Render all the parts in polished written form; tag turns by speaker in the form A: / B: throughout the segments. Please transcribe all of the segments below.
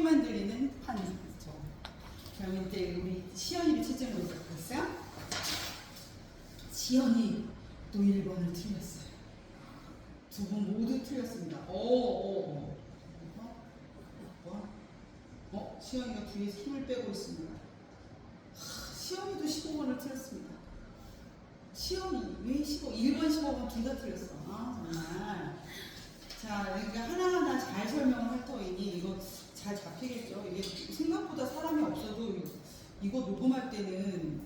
A: 만들리는 판이죠. 그럼 이제 우리 시연이를 채점해 보겠어요. 시연이 또 1번을 틀렸어요. 두 분 모두 틀렸습니다. 시연이가 뒤에서 힘을 빼고 있습니다. 시연이도 15번을 틀렸습니다. 시연이 왜 1번 15번 둘 다 틀렸어. 정말. 자, 그러니까 하나하나 잘 설명을 할 터이니 이거 잘 잡히겠죠. 이게 생각보다 사람이 없어도 이거 녹음할 때는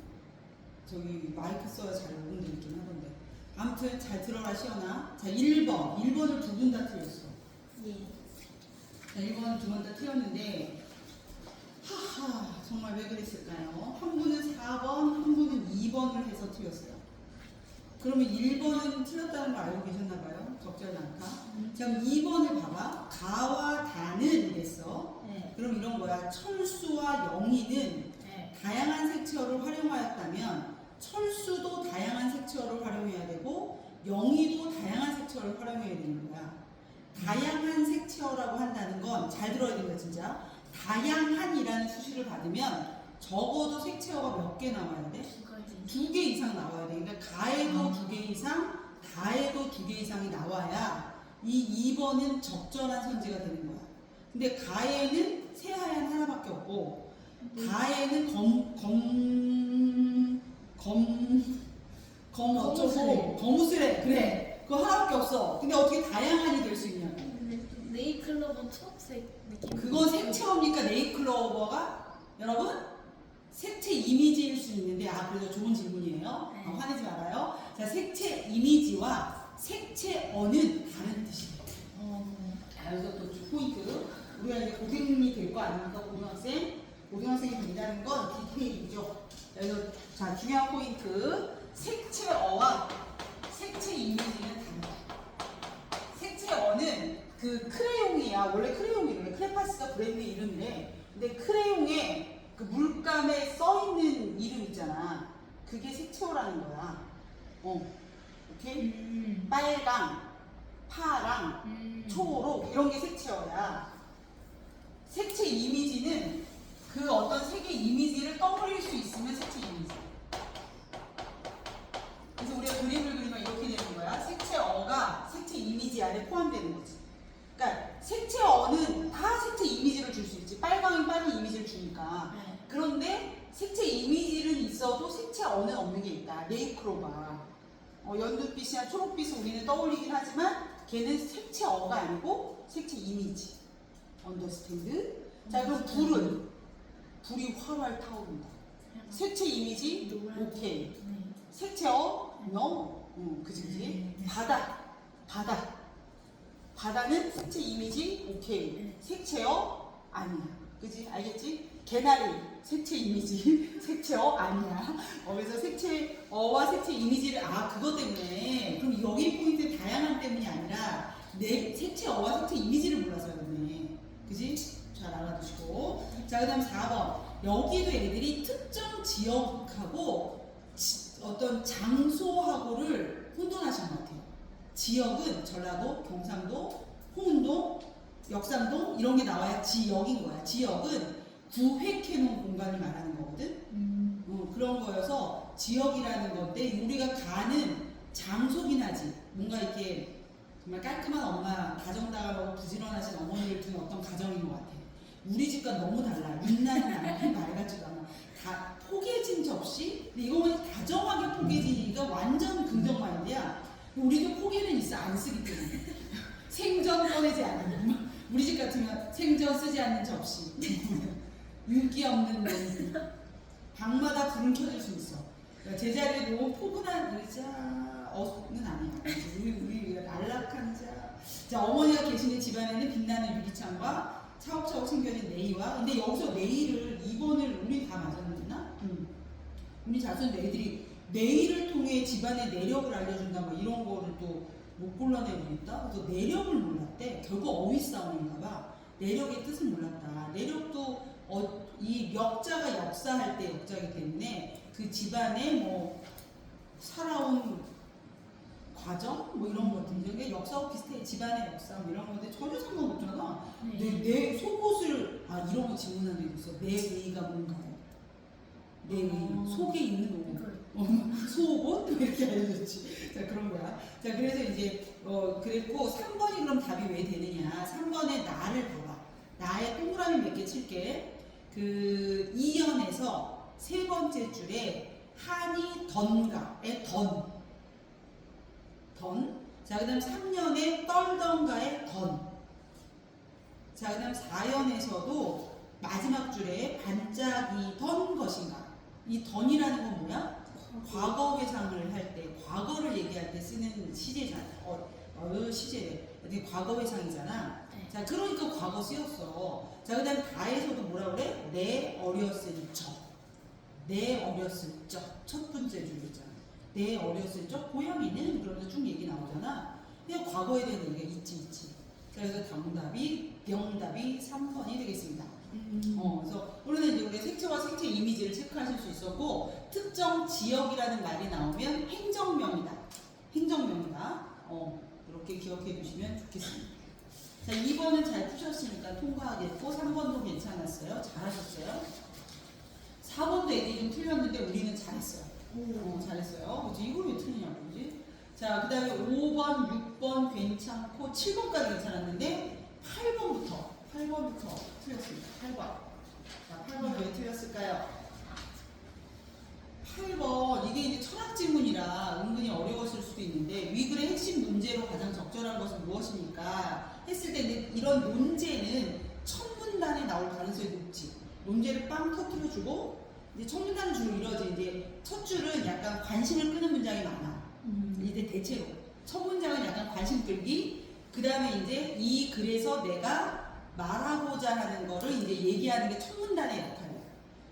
A: 저기 마이크 써야 잘 녹음되긴 하던데. 아무튼 잘 들어라 시연아. 자, 1번을 두 분 다 틀렸어.
B: 예.
A: 자, 1번은 두 번 다 틀렸는데 정말 왜 그랬을까요? 한 분은 4번, 한 분은 2번을 해서 틀렸어요. 그러면 1번은 틀렸다는 거 알고 계셨나봐요. 적절 난카. 자, 그럼 2번을 봐봐. 가와 다는 이랬어.
B: 네.
A: 그럼 이런 거야. 철수와 영희는
B: 네.
A: 다양한 색채어를 활용하였다면 철수도 다양한 색채어를 활용해야 되고 영희도 다양한 색채어를 활용해야 되는 거야. 다양한 색채어라고 한다는 건 잘 들어야 된다 진짜. 다양한이라는 수식을 받으면 적어도 색채어가 몇 개 나와야 돼? 2개 이상 나와야 돼. 그러니까 가에도 2개 이상, 다에도 2개 이상이 나와야 이 2번은 적절한 선지가 되는 거야. 근데 가에는 새하얀 하나밖에 없고 다에는 거무스레 그래. 그거 하나밖에 없어. 근데 어떻게 다양한이 될 수 있냐고.
B: 네잎클로버 초록색 느낌.
A: 그건 색채어입니까? 네잎클로버가? 여러분? 색채 이미지일 수 있는데 그래서 좋은 질문이에요.
B: 네.
A: 화내지 말아요. 자, 색채 이미지와 색채어는 다른 뜻이에요. 그래서 또 포인트. 우리가 이제 고등이 될 거 아닙니까? 고등학생이 된다는 건 디테일이죠. 그래서 자, 중요한 포인트. 색채어와 색채 이미지는 다르다. 색채어는 그 크레용이야. 원래 크레용이래. 크레파스가 브랜드 이름이래. 근데 크레용에 그 물감에 써 있는 이름 있잖아. 그게 색채어라는 거야. 오케이? 빨강, 파랑, 초록 이런 게 색채어야. 색채 이미지는 그 어떤 색의 이미지를 떠올릴 수 있으면 색채 이미지. 그래서 우리가 그림을 그리면 이렇게 되는 거야. 색채어가 색채 이미지 안에 포함되는 거지. 그러니까 색채어는 다 색채 이미지를 줄 수 있지. 빨강이 빨간 이미지를 주니까.
B: 네.
A: 그런데 색채 이미지는 있어도 색채어는 없는 게 있다. 네잎클로버. 연두빛이나 초록빛을 우리는 떠올리긴 하지만 걔는 색채어가 아니고 색채 이미지. 언더스탠드? 자, 그럼 불이 활활 타오른다. 색채 이미지? 오케이. 색채어? no. 그지? 바다는 색채 이미지? 오케이. 색채어? 아니야. 그지? 알겠지? 개나리 색채 이미지 색채어? 아니야. 그래서 색채어와 색채 이미지를 그것 때문에 그럼 여기 포인트 다양한 때문이 아니라 내 색채어와 색채 이미지를 몰라서 그러네. 그지? 잘 알아두시고. 자, 그 다음 4번. 여기도 애들이 특정 지역하고 어떤 장소하고를 혼돈하신 것 같아요. 지역은 전라도, 경상도, 홍은동, 역삼동 이런 게 나와야 지역인 거야. 지역은 구획해놓은 공간을 말하는 거거든. 그런 거여서 지역이라는 건데 우리가 가는 장소긴 하지. 뭔가 이렇게 정말 깔끔한 엄마, 다정다감하고 부지런하신 어머니를 둔 어떤 가정인 것 같아. 우리 집과 너무 달라. 빛나는 남편 말 같지도 않아. 다 포개진 접시? 근데 이거는 다정하게 포개지니까 완전 긍정 마인드야. 우리도 포개는 있어. 안 쓰기 때문에. 생전 꺼내지 않는. 우리 집 같으면 생전 쓰지 않는 접시. 윤기 없는 렌즈. 방마다 불은 켜질 수 있어. 그러니까 제자리에 너무 포근한 의자는 아니야. 우리 안락한 자. 자, 어머니가 계시는 집안에는 빛나는 유리창과 차곡차곡 생겨진 네이와. 근데 여기서 네이를 2번을 우리 다 맞았나? 우리 자손 애들이 네이를 통해 집안의 내력을 알려준다 뭐 이런 거를 또 못 골라내고 있다. 그래서 내력을 몰랐대. 결국 어휘 싸움인가 봐. 내력의 뜻을 몰랐다. 내력도 이 역자가 역사할 때 역자이기 때문에 그 집안에 뭐 살아온 과정 뭐 이런 것들 이게 역사와 비슷해. 집안의 역사 뭐 이런 건데 전혀 상관없잖아.
B: 네.
A: 내 속옷을 이런 거 질문하는 데 있어. 내 의의가 뭔가요? 내 의의 속에 있는 옷. 속옷 이렇게 알려줬지. 자 그런 거야. 자 그래서 이제 그랬고 3번이 그럼 답이 왜 되느냐? 3번에 나를 봐봐. 나의 동그라미 몇 개 칠게. 그 2연에서 세 번째 줄에 한이 던가의 던. 자, 그 다음 3년에 떨던가의 던. 자, 그 다음 4연에서도 마지막 줄에 반짝이던 것인가. 이 던이라는 건 뭐야? 과거 회상을 할 때, 과거를 얘기할 때 쓰는 시제잖아. 시제래. 근데 과거 회상이잖아.
B: 네.
A: 자, 그러니까 과거 쓰였어. 자, 그 다음 다에서도 뭐라 그래? 내 어렸을 적. 내 어렸을 적. 첫 번째 줄 있잖아. 내 어렸을 적 고양이는 그러면서 쭉 얘기 나오잖아. 그냥 과거에 대한 얘기가 있지. 자, 그래서 명답이 3번이 되겠습니다. 그래서 우리는 이제 우리 색채와 색채 이미지를 체크하실 수 있었고 특정 지역이라는 말이 나오면 행정명이다. 이렇게 기억해 두시면 좋겠습니다. 자, 2번은 잘 푸셨으니까 통과하겠고 3번도 괜찮았어요. 잘하셨어요. 4번도 애들이 좀 틀렸는데 우리는 잘했어요. 잘했어요. 그치? 이걸 왜 틀리냐고, 그지? 자, 그 다음에 5번, 6번 괜찮고, 7번까지 괜찮았는데, 8번부터 틀렸습니다. 8번. 자, 8번 왜 틀렸을까요? 8번, 이게 이제 철학 지문이라 은근히 어려웠을 수도 있는데, 위글의 핵심 논제로 가장 적절한 것은 무엇입니까? 했을 때 이런 논제는 첫 문단에 나올 가능성이 높지. 논제를 빵 터뜨려주고, 이제 첫 문단은 주로 이러지. 이제 첫 줄은 약간 관심을 끄는 문장이 많아. 이제 대체로 첫 문장은 약간 관심 끌기. 그 다음에 이제 이 글에서 내가 말하고자 하는 거를 이제 얘기하는 게 첫 문단의 역할이야.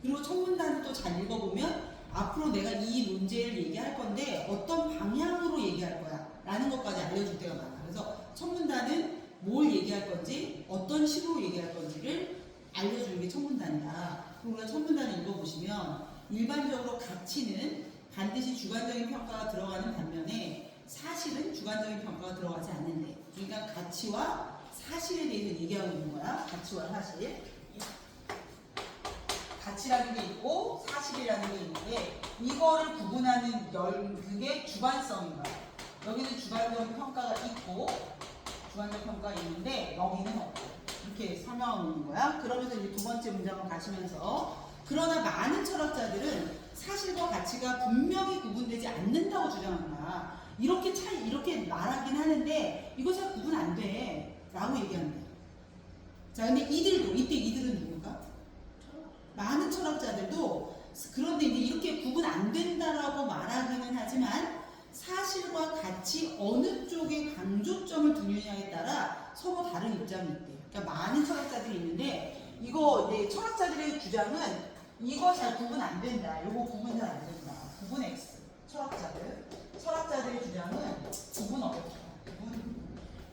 A: 그리고 첫 문단을 또 잘 읽어보면 앞으로 내가 이 문제를 얘기할 건데 어떤 방향으로 얘기할 거야 라는 것까지 알려줄 때가 많아. 그래서 첫 문단은 뭘 얘기할 건지 어떤 식으로 얘기할 건지를 알려주는 게 첫 문단이다. 그리고 우리가 첫 문단을 읽어보시면 일반적으로 가치는 반드시 주관적인 평가가 들어가는 반면에 사실은 주관적인 평가가 들어가지 않는데, 그러니까 가치와 사실에 대해서 얘기하고 있는 거야. 가치와 사실. 가치라는 게 있고 사실이라는 게 있는데 이거를 구분하는 그게 주관성인 거야. 여기는 주관적 평가가 있고 주관적 평가가 있는데 여기는 없고. 이렇게 설명하고 있는 거야. 그러면서 이제 두 번째 문장을 가시면서 그러나 많은 철학자들은 사실과 가치가 분명히 구분되지 않는다고 주장한다. 이렇게 말하긴 하는데 이거 잘 구분 안 돼. 라고 얘기한다. 자, 근데 이들은 누굴까? 많은 철학자들도 그런데 이제 이렇게 구분 안 된다라고 말하기는 하지만 사실과 가치 어느 쪽에 강조점을 두느냐에 따라 서로 다른 입장이 있대. 그러니까 많은 철학자들이 있는데 이거 이제 철학자들의 주장은 이거 잘 구분 안 된다. 이거 구분 잘 안 된다. 구분 X. 철학자들의 주장은 구분 어렵다.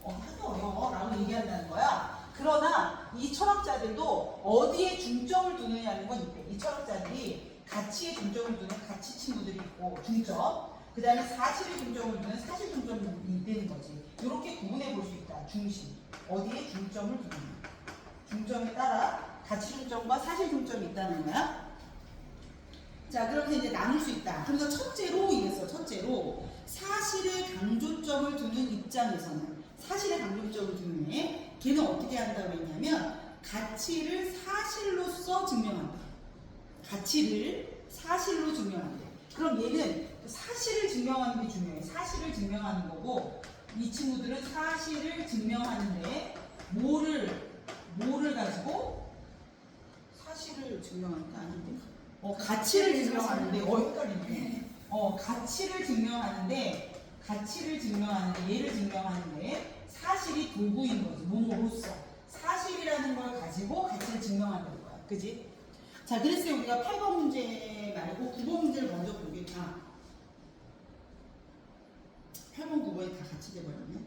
A: 하기 어려워라고 얘기한다는 거야. 그러나 이 철학자들도 어디에 중점을 두느냐는 건 있대. 이 철학자들이 가치에 중점을 두는 가치 친구들이 있고 중점. 그 다음에 사실에 중점을 두는 사실 중점이 있다는 거지. 이렇게 구분해 볼 수 있다. 중심. 어디에 중점을 두느냐. 중점에 따라 가치 중점과 사실 중점이 있다는 거야. 자, 그렇게 이제 나눌 수 있다. 그래서 첫째로 사실에 강조점을 두는 입장에서는 사실에 강조점을 두는 애 걔는 어떻게 한다고 했냐면 가치를 사실로서 증명한다. 가치를 사실로 증명한다. 그럼 얘는 사실을 증명하는 게 중요해. 사실을 증명하는 거고 이 친구들은 사실을 증명하는데 뭐를 가지고 사실을 증명하는 게 아닌데 가치를 증명하는데 헷갈리네. 가치를 증명하는데 얘를 증명하는데 사실이 도구인 거지. 뭐로써 사실이라는 걸 가지고 가치를 증명한다는 거야. 그지? 자, 그래서 우리가 8번 문제 말고 9번 문제를 먼저 보겠다. 8번, 9번이 다 같이 돼버렸네.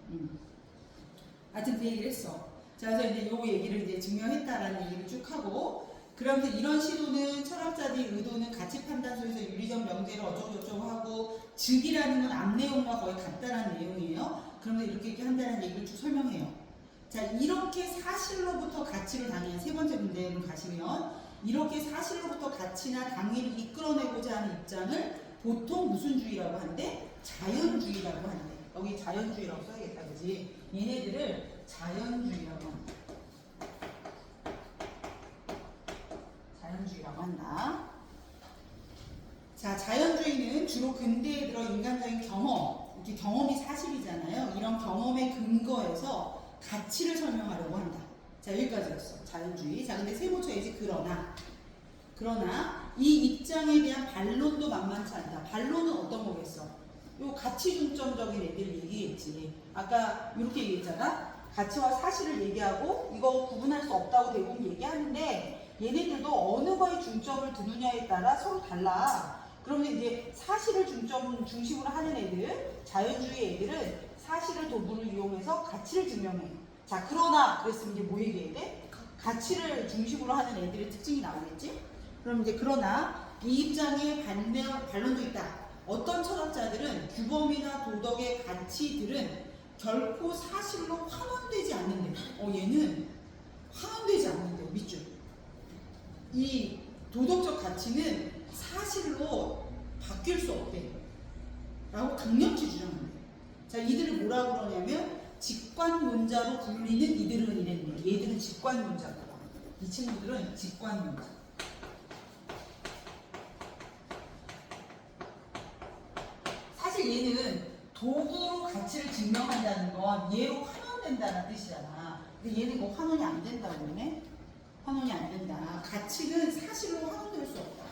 A: 하여튼 그 얘기를 했어. 자, 그래서 이제 요 얘기를 이제 증명했다라는 얘기를 쭉 하고 그러면서 이런 시도는 철학자들의 의도는 가치 판단소에서 윤리적 명제를 어쩌고저쩌고 하고 즉이라는 건 앞 내용과 거의 같다는 내용이에요. 그러면서 이렇게 한다는 얘기를 쭉 설명해요. 자, 이렇게 사실로부터 가치를 당해야 세 번째 문제로 가시면 이렇게 사실로부터 가치나 당위를 이끌어내고자 하는 입장을 보통 무슨 주의라고 하는데? 자연주의라고 하는데. 여기 자연주의라고 써야겠다, 그지? 얘네들을 자연주의라고 한다. 자연주의라고 한다. 자, 자연주의는 주로 근대에 들어 인간적인 경험, 이렇게 경험이 사실이잖아요. 이런 경험에 근거해서 가치를 설명하려고 한다. 자, 여기까지였어. 자연주의. 자, 근데 세모 쳐야지. 그러나 이 입장에 대한 반론도 만만치 않다. 반론은 어떤 거겠어? 요 가치 중점적인 애들 얘기했지. 아까 이렇게 얘기했잖아. 가치와 사실을 얘기하고 이거 구분할 수 없다고 대부분 얘기하는데 얘네들도 어느 거에 중점을 두느냐에 따라 서로 달라. 그러면 이제 사실을 중심으로 하는 애들, 자연주의 애들은 사실을 도구를 이용해서 가치를 증명해. 자, 그러나 그랬으면 이제 뭐 얘기해야 돼? 가치를 중심으로 하는 애들의 특징이 나오겠지? 그럼 이제 그러나 이 입장에 반론도 있다. 어떤 철학자들은 규범이나 도덕의 가치들은 결코 사실로 환원되지 않는데, 얘는 환원되지 않는데, 밑줄. 이 도덕적 가치는 사실로 바뀔 수 없대. 라고 강력히 주장한대. 자, 이들을 뭐라고 그러냐면, 직관론자로 불리는 이들은 이랬네. 얘들은 직관론자다. 이 친구들은 직관론자. 사실 얘는 도구로 가치를 증명한다는 건 얘로 환원된다는 뜻이잖아. 근데 얘는 뭐 환원이 안 된다고 그러네? 환원이 안 된다. 가치는 사실로 환원될 수 없다.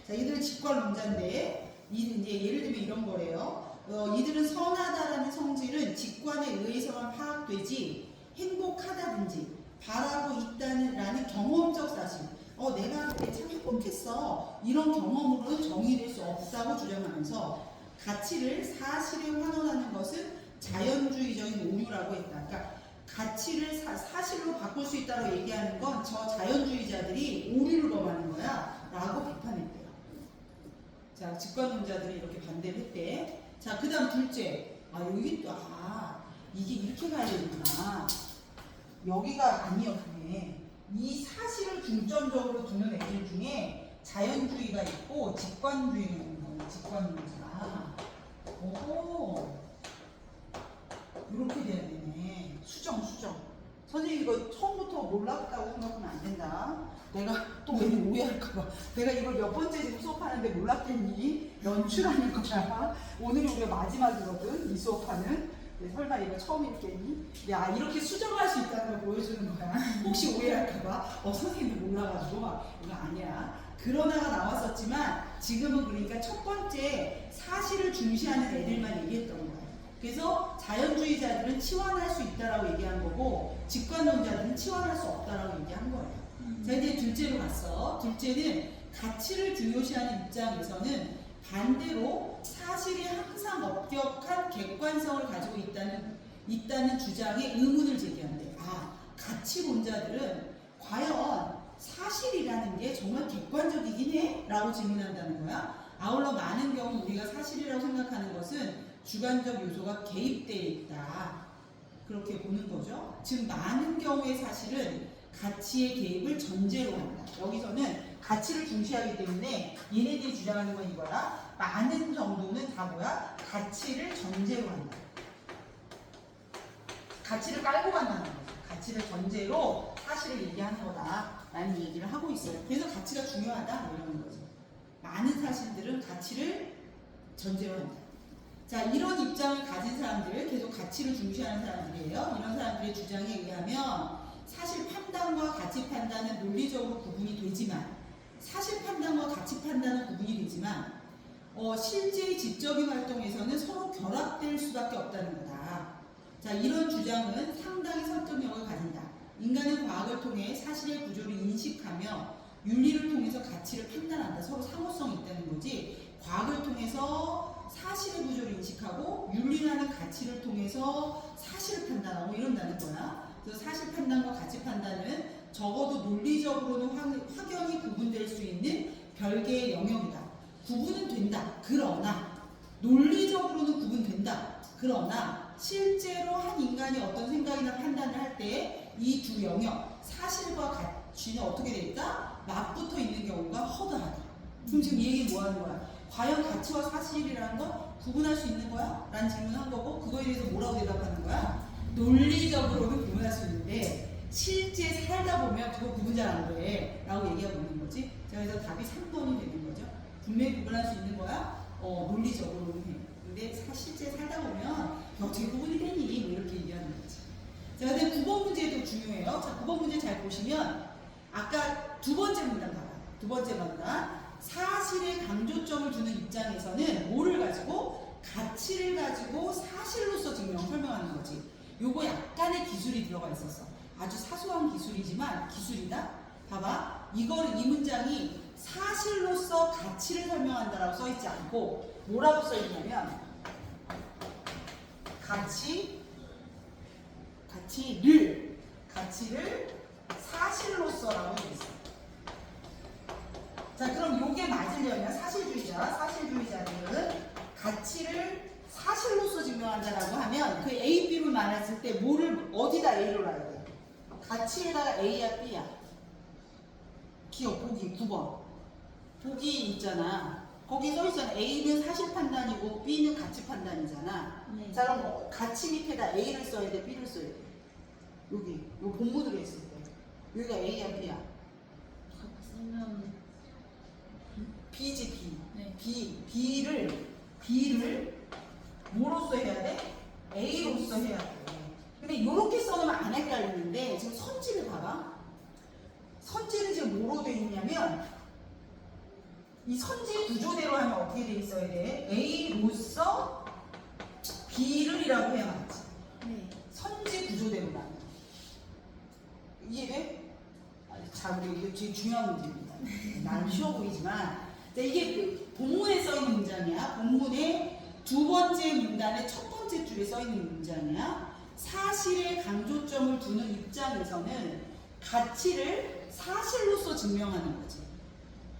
A: 자, 이들은 직관론자인데, 이제 예를 들면 이런 거래요. 이들은 선하다라는 성질은 직관에 의해서만 파악되지 행복하다든지 바라고 있다는 경험적 사실. 내가 그때 참 행복했어. 이런 경험으로는 정의될 수 없다고 주장하면서 가치를 사실에 환원하는 것은 자연주의적인 오류라고 했다. 그러니까 가치를 사실로 바꿀 수 있다고 얘기하는 건 저 자연주의자들이 오류를 범하는 거야 라고 비판했대요. 자, 직관론자들이 이렇게 반대를 했대. 자, 그 다음 둘째. 여기 또, 이게 이렇게 가야 되는구나. 여기가 아니었네. 이 사실을 중점적으로 두는 애들 중에 자연주의가 있고 직관주의가 있는 거예요. 직관론자. 오호. 이렇게 돼야 되네. 수정. 선생님 이거 처음부터 몰랐다고 생각하면 안 된다. 내가 또 왠지 오해할까봐. 내가 이걸 몇 번째 지금 수업하는데 몰랐겠니? 연출하는 거야. 오늘이 우리가 마지막이거든. 이 수업하는. 설마 이거 처음이겠니? 야, 이렇게 수정할 수 있다는 걸 보여주는 거야. 혹시 오해할까봐. 선생님도 몰라가지고 이거 아니야. 그러나가 나왔었지만 지금은 그러니까 첫 번째 사실을 중시하는 애들만 얘기했던 거야. 그래서 자연주의자들은 치환할 수 있다라고 얘기한 거고 직관론자들은 치환할 수 없다라고 얘기한 거예요. 자, 이제 둘째로 갔어. 둘째는 가치를 중요시하는 입장에서는 반대로 사실이 항상 엄격한 객관성을 가지고 있다는 주장에 의문을 제기한대. 가치론자들은 과연 사실이라는 게 정말 객관적이긴 해? 라고 질문한다는 거야. 아울러 많은 경우 우리가 사실이라고 생각하는 것은 주관적 요소가 개입되어 있다. 그렇게 보는 거죠. 즉 많은 경우의 사실은 가치의 개입을 전제로 한다. 여기서는 가치를 중시하기 때문에 얘네들이 주장하는 건 이거야. 많은 정도는 다 뭐야? 가치를 전제로 한다. 가치를 깔고 간다는 거죠. 가치를 전제로 사실을 얘기하는 거다라는 얘기를 하고 있어요. 그래서 가치가 중요하다 이러는 거죠. 많은 사실들은 가치를 전제로 한다. 자, 이런 입장을 가진 사람들, 계속 가치를 중시하는 사람들이에요. 이런 사람들의 주장에 의하면 사실 판단과 가치 판단은 논리적으로 구분이 되지만 사실 판단과 가치 판단은 구분이 되지만 실제의 지적인 활동에서는 서로 결합될 수밖에 없다는 거다. 자, 이런 주장은 상당히 설득력을 가진다. 인간은 과학을 통해 사실의 구조를 인식하며 윤리를 통해서 가치를 판단한다. 서로 상호성이 있다는 거지. 과학을 통해서 사실의 구조를 인식하고 윤리라는 가치를 통해서 사실을 판단하고 이런다는 거야. 그래서 사실 판단과 가치 판단은 적어도 논리적으로는 확연히 별개의 영역이다. 구분은 된다. 그러나 논리적으로는 구분된다. 그러나 실제로 한 인간이 어떤 생각이나 판단을 할 때 이 두 영역, 사실과 가치는 어떻게 돼 있다? 맞붙어 있는 경우가 허다하다. 그럼 지금 이 얘기는 뭐 하는 거야? 과연 가치와 사실이라는 건 구분할 수 있는 거야? 라는 질문을 한 거고, 그거에 대해서 뭐라고 대답하는 거야? 논리적으로는 구분할 수 있는데 실제 살다 보면 그거 구분 잘 안 돼 라고 얘기하고 있는 거지. 자, 그래서 답이 3번이 되는 거죠. 분명히 구분할 수 있는 거야? 논리적으로는 해. 근데 실제 살다 보면 어떻게 구분이 되니? 뭐 이렇게 얘기하는 거지. 자, 근데 9번 문제도 중요해요. 자, 9번 문제 잘 보시면 아까 두 번째 문단 봐요. 두 번째 문단. 사실에 강조점을 두는 입장에서는 뭐를 가지고? 가치를 가지고 사실로서 설명하는 거지. 요거 약간의 기술이 들어가 있었어. 아주 사소한 기술이지만 기술이다. 봐봐. 이 문장이 사실로서 가치를 설명한다라고 써있지 않고 뭐라고 써있냐면 가치를 사실로서라고 돼 있어. 자, 그럼 요게 맞으려면 사실주의자들은 가치를 사실로서 증명한다라고 하면 그 A, B를 말했을 때 뭐를 어디다 A로 놔야 돼? 가치에다가 A야 B야? 기억 보기 9번. 보기 있잖아. 거기 써 있잖아. A는 사실 판단이고 B는 가치 판단이잖아.
B: 네.
A: 자, 그럼 가치 밑에다 A를 써야 돼, B를 써야 돼? 여기 요 본문으로 했을 때 여기가 A야 B야?
B: 쓰면
A: B지 B.
B: 네.
A: B를 뭐로써 해야 돼? A로써 해야 돼. 근데 이렇게 써놓으면 안 헷갈리는데 지금 선지를 봐봐. 선지는 지금 뭐로 돼 있냐면 이 선지 구조대로 하면 어떻게 돼 있어야 돼? A로서 B를이라고 해야 맞지.
B: 네.
A: 선지 구조대로만. 이해돼? 자, 우리 이게 제일 중요한 문제입니다. 나는 쉬워 보이지만 자, 이게 그 본문에 써 있는 문장이야. 본문의 두 번째 문단의 첫 번째 줄에 써 있는 문장이야. 사실에 강조점을 두는 입장에서는 가치를 사실로서 증명하는 거지.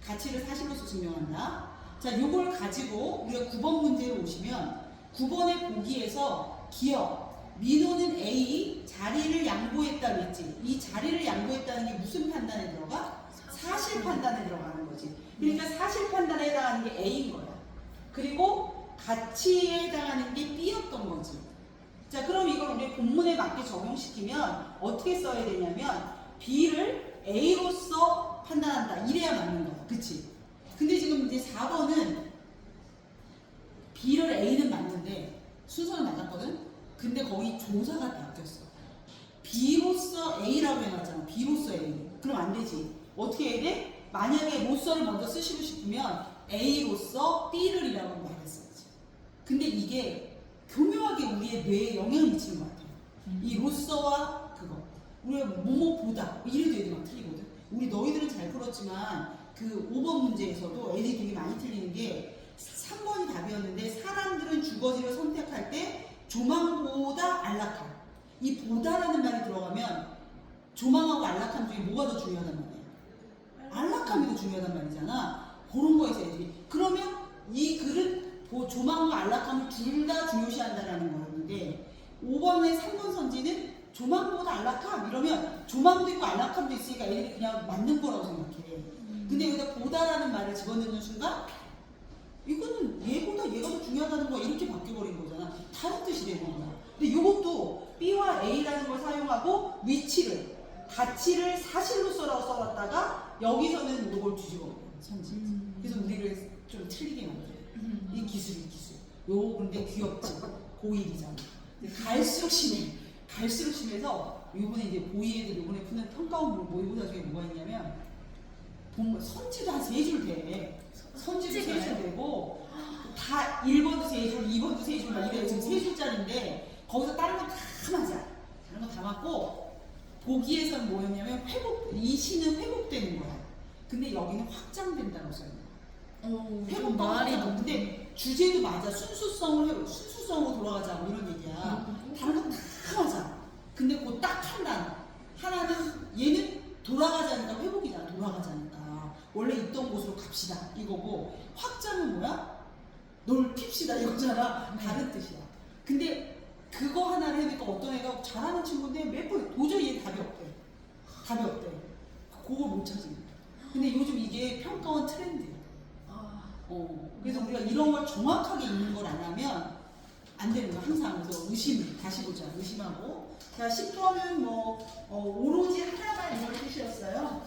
A: 가치를 사실로서 증명한다. 자, 요걸 가지고 우리가 9번 문제로 오시면 9번의 보기에서 기억 민호는 A 자리를 양보했다 그랬지. 이 자리를 양보했다는 게 무슨 판단에 들어가? 사실 판단에 들어가는 거지. 그러니까 사실 판단에 해당하는 게 A인 거야. 그리고 가치에 해당하는 게 B였던 거지. 자, 그럼 이걸 우리 본문에 맞게 적용시키면 어떻게 써야 되냐면 B를 A로서 판단한다. 이래야 맞는 거야. 그치? 근데 지금 이제 4번은 B를 A는 맞는데 순서는 맞았거든? 근데 거기 조사가 바뀌었어. B로서 A라고 해놨잖아. B로서 A. 그럼 안 되지. 어떻게 해야 돼? 만약에 모서를 먼저 쓰시고 싶으면 A로서 B를이라고 말했어야지. 근데 이게 교묘하게 우리의 뇌에 영향을 미치는 것 같아요. 이 로서와 그거. 우리가 뭐뭐보다 이래도 애들이 막 틀리거든. 우리 너희들은 잘 풀었지만 그 5번 문제에서도 애들이 되게 많이 틀리는 게 3번이 답이었는데 사람들은 주거지를 선택할 때 조망보다 안락함. 이 보다라는 말이 들어가면 조망하고 안락함 중에 뭐가 더 중요하단 말이야? 안락함이 더 중요하단 말이잖아. 그런 거에서 애들이. 그러면 이 글은 조망과 안락함을 둘 다 중요시한다라는 거였는데 5번의 3번 선지는 조망보다 안락함 이러면 조망도 있고 안락함도 있으니까 애들이 그냥 맞는 거라고 생각해. 근데 여기다 보다라는 말을 집어넣는 순간 이거는 얘보다 얘가 더 중요하다는 거야. 이렇게 바뀌어버린 거잖아. 다른 뜻이 되는 거야. 근데 이것도 B와 A라는 걸 사용하고 위치를, 가치를 사실로서라고 써왔다가 여기서는 이걸 뒤집어버려. 선지. 그래서 우리를 좀 틀리게 만들어. 이 기술이 기술. 요 근데 귀엽지. 고1이잖아. 갈수록 심해. 갈수록 심해서 요번에 이제 고2 애들 요번에 푸는 평가원 모의고사 중에 뭐가 있냐면 선지도 한 3줄 돼. 선지도 3줄 되고 다 1번도 3줄, 2번도 3줄 막 이래요. 지금 3줄짜리인데 거기서 다른 거 다 맞아. 다른 거 다 맞고 보기에서는 뭐였냐면 이 시는 회복되는 거야. 근데 여기는 확장된다고 써요. 회복과
B: 말이
A: 확장. 근데 주제도 맞아. 순수성으로 돌아가자 뭐 이런 얘기야. 다른 거 다 맞아. 근데 그 딱 한 단어. 하나는 얘는 돌아가자니까 회복이잖아. 돌아가자니까. 원래 있던 곳으로 갑시다 이거고, 확장은 뭐야? 넓힙시다 이거잖아. 다른 뜻이야. 근데 그거 하나를 해니까 어떤 애가 잘하는 친구인데 몇 번 도저히 얘 답이 없대. 답이 없대. 그걸 못 찾은 거야. 근데 요즘 이게 평가원 트렌드야. 그래서 우리가 이런 걸 정확하게 읽는 걸 안 하면 안 되는 거야. 항상. 그래서 의심, 다시 보자. 의심하고. 자, 10번은 오로지 하나만 이런 뜻이었어요.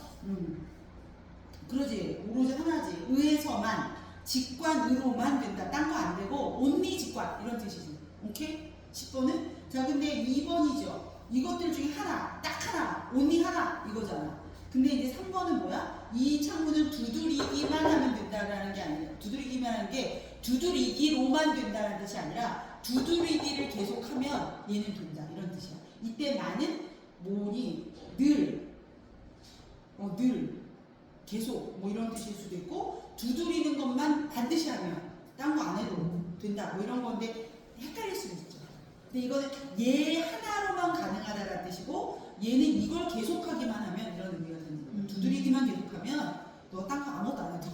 A: 그러지. 오로지 하나지. 의에서만, 직관으로만 된다. 딴 거 안 되고, 온리 직관. 이런 뜻이지. 오케이? 10번은? 자, 근데 2번이죠. 이것들 중에 하나, 딱 하나, 온리 하나. 이거잖아. 근데 이제 3번은 뭐야? 이 창문은 두드리기만 하면 된다라는 게 아니라, 두드리기만 하는 게 두드리기로만 된다는 뜻이 아니라 두드리기를 계속하면 얘는 된다 이런 뜻이야. 이때 많은 뭐니 늘 계속 뭐 이런 뜻일 수도 있고, 두드리는 것만 반드시 하면 딴 거 안 해도 된다 뭐 이런 건데 헷갈릴 수도 있죠. 근데 이거는 얘 하나로만 가능하다라는 뜻이고, 얘는 이걸 계속하기만 하면 이런 의미가 되는 거예요. 두드리기만 계속하면 너 딴 거 아무것도 안 해도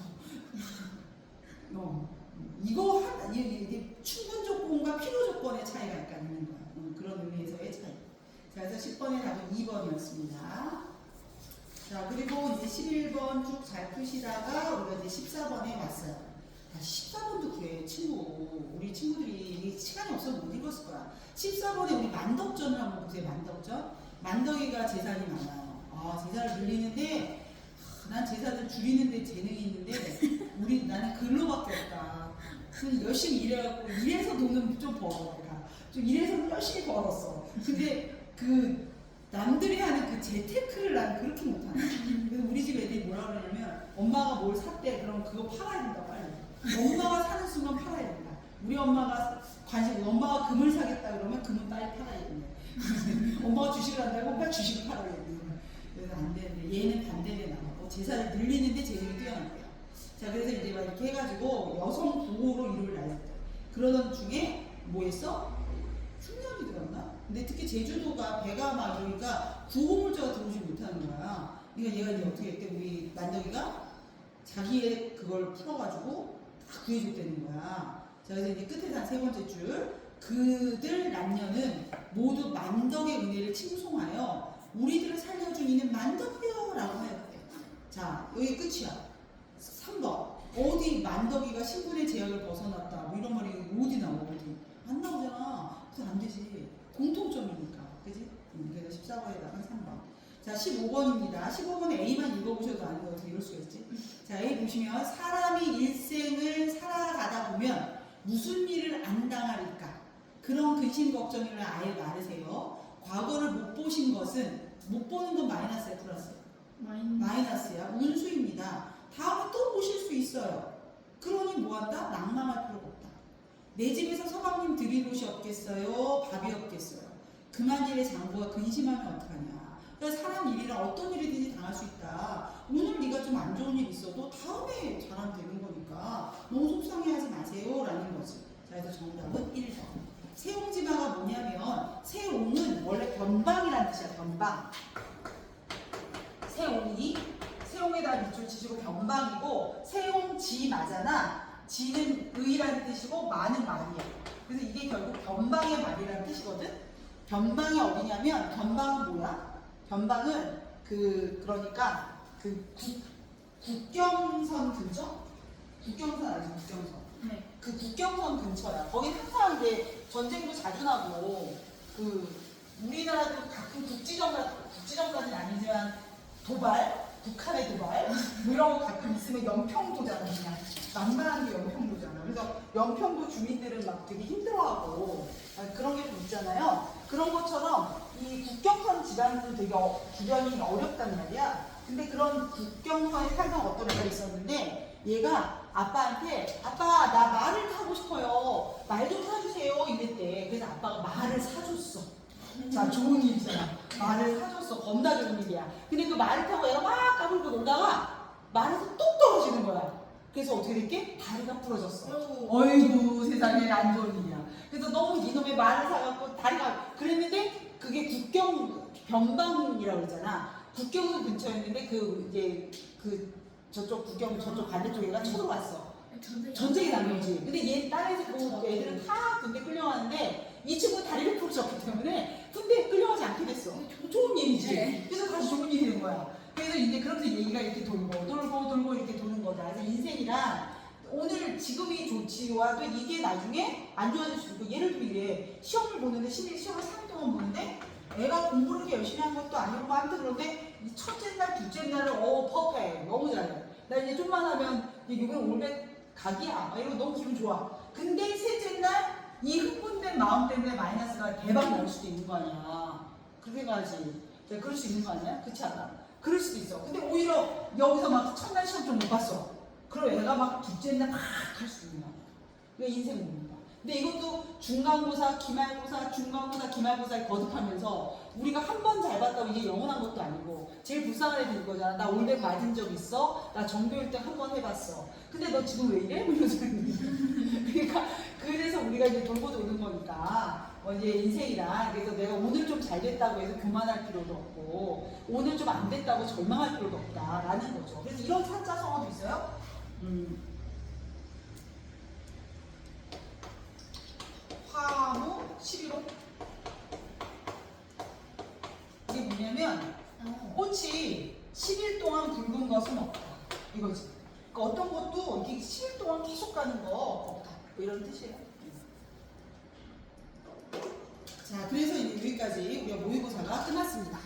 A: 이거 이게 충분 조건과 필요 조건의 차이가 약간 있는 거야. 그런 의미에서의 차이. 자, 그래서 10번의 답은 2번이었습니다. 자, 그리고 이제 11번 쭉 잘 푸시다가 우리가 이제 14번에 왔어요. 14번도 그래, 친구. 우리 친구들이 시간이 없어서 못 읽었을 거야. 14번에 우리 만덕전을 한번 보세요. 만덕전. 만덕이가 재산이 많아요. 재산을 늘리는데, 난 재산을 줄이는데 재능이 있는데, 나는 글로밖에 없다. 그래서 열심히 일해갖고, 일해서 돈은 좀 벌어. 내가. 좀 일해서 열심히 벌었어. 근데 남들이 하는 그 재테크를 나는 그렇게 못하네. 그래서 우리 집 애들이 뭐라 그러냐면, 엄마가 뭘 샀대. 그럼 그거 팔아야 된다, 빨리. 엄마가 사는 순간 팔아야 된다. 우리 엄마가 엄마가 금을 사겠다 그러면 금은 빨리 팔아야 된다. 엄마가 주식을 한다고 빨리 주식을 팔아야 된다. 그래서 안 되는데, 얘는 반대로 나가고 재산을 늘리는데 재능이 뛰어난 거야. 자, 그래서 이제 막 이렇게 해가지고 여성 보호로 이름을 날렸대. 그러던 중에 뭐 했어? 흉년이 들었나? 근데 특히 제주도가 배가 막 이러니까 구호물자가 들어오지 못하는 거야. 그러니까 얘가 이제 어떻게 했대? 우리 만덕이가 자기의 그걸 풀어가지고 다 구해줬다는 거야. 자, 그래서 이제 끝에 한 세 번째 줄. 그들 남녀는 모두 만덕의 은혜를 칭송하여 우리들을 살려준 이는 만덕이여 라고 하였대. 자, 여기 끝이야. 3번. 어디 만덕이가 신분의 제약을 벗어났다. 뭐 이런 말이 어디 나와? 어디? 안 나오잖아. 그래서 안 되지. 공통점이니까. 그지? 그래서 14번에다가 3번. 자, 15번입니다. 15번에 A만 읽어보셔도 아는 거 어떻게 이럴 수가 있지? 자, A 보시면 사람이 일생을 살아가다 보면 무슨 일을 안 당할까? 그런 근심 걱정을 아예 말으세요. 과거를 못 보신 것은, 못 보는 건 마이너스야, 플러스? 마이너스야. 운수입니다. 다음에 또 보실 수 있어요. 그러니 뭐한다? 낭망할 필요가 없다. 내 집에서 서방님 드릴 옷이 없겠어요? 밥이 없겠어요? 그만 일의 장부가 근심하면 어떡하냐. 그러니까 사람 일이라 어떤 일이든지 당할 수 있다. 오늘 네가 좀 안 좋은 일 있어도 다음에 잘하면 되는 거니까 너무 속상해하지 마세요 라는 거지. 자, 그래서 정답은 1번. 세옹지마가 뭐냐면, 세옹은 원래 변방이라는 뜻이야. 변방. 세옹에다 밑줄 치시고 변방이고, 세옹지마잖아. 지는 의라는 뜻이고 마는 말이야. 그래서 이게 결국 변방의 말이라는 뜻이거든. 변방이 어디냐면, 변방은 뭐야? 변방은 그러니까 국경선 근처? 국경선 알지? 국경선.
B: 네.
A: 그 국경선 근처야. 거기 항상 이제 전쟁도 자주 나고, 우리나라도 가끔 국지전까지는 아니지만 북한의 도발 뭐 이런 거 가끔 있으면 연평도잖아. 그냥 만만한 게 연평도잖아. 그래서 연평도 주민들은 막 되게 힘들어하고 그런 게 좀 있잖아요. 그런 것처럼 이 국경선 지방도 되게 주변이 어렵단 말이야. 근데 그런 국경선에 살던 어떤 애가 있었는데, 얘가 아빠한테 아빠 나 말을 타고 싶어요. 말 좀 사주세요 이랬대. 그래서 아빠가 말을 사줬어. 자, 좋은 일이잖아. 말을 사줬어. 겁나 좋은 일이야. 근데 그 말을 타고 얘가 막 까불고 놀다가 말에서 뚝 떨어지는 거야. 그래서 어떻게 됐게? 다리가 부러졌어. 어이구 세상에 안 좋은 일이야. 그래서 너무 이놈의 말을 사갖고 다리가 그랬는데, 그게 변방이라고 그러잖아. 국경선 근처였는데 저쪽 구경 저쪽 반대쪽 애가 쳐들어왔어.
B: 전쟁이
A: 난 거지. 근데 얘 다른 애들은 다 군대 끌려가는데 이 친구 다리를 풀었기 때문에 군대에 끌려가지 않게 됐어. 좋은 일이지.
B: 네.
A: 그래서 다시 좋은 일이 된 거야. 그래서 이제 그러면서 얘기가 이렇게 돌고 이렇게 도는 거다. 그래서 인생이란 오늘 지금이 좋지와도 이게 나중에 안 좋아질 수 있고, 예를 들면 이래, 시험을 보는데 시험을 3일 동안 보는데 애가 공부를 그렇게 열심히 한 것도 아니고 뭐 아무튼 그런데 이 첫째 날 둘째 날은 퍼펙트 너무 잘해. 나 이제 좀만 하면 이게 500 각이야 이러고 너무 기분 좋아. 근데 셋째 날 이 흥분된 마음 때문에 마이너스가 대박 날 수도 있는 거 아니야. 그렇게 가지. 그럴 수 있는 거 아니야? 그렇지 않아? 그럴 수도 있어. 근데 오히려 여기서 막 첫날 시험 좀 못 봤어. 그럼 애가 막 둘째 날 막 할 수도 있는 거야. 이게 인생 mov니다. 근데 이것도 중간고사, 기말고사에 거듭하면서 우리가 한 번 잘 봤다고 이게 영원한 것도 아니고 제일 불쌍한 애들 이거잖아. 나 올백 맞은 적 있어? 나 전교 1등 한 번 해봤어. 근데 너 지금 왜 이래? 이러면서 그러니까 그래서 우리가 이제 돌고 도는 거니까 이제 인생이란, 그래서 내가 오늘 좀 잘 됐다고 해서 교만할 필요도 없고 오늘 좀 안 됐다고 절망할 필요도 없다라는 거죠. 그래서 이런 사자성어도 있어요. 화무 11호. 이게 뭐냐면 꽃이 10일 동안 굵은 것은 없다 이거지. 그러니까 어떤 것도 이게 10일 동안 계속 가는 거 없다 뭐 이런 뜻이에요. 자, 그래서 이제 여기까지 우리가 모의고사가 끝났습니다.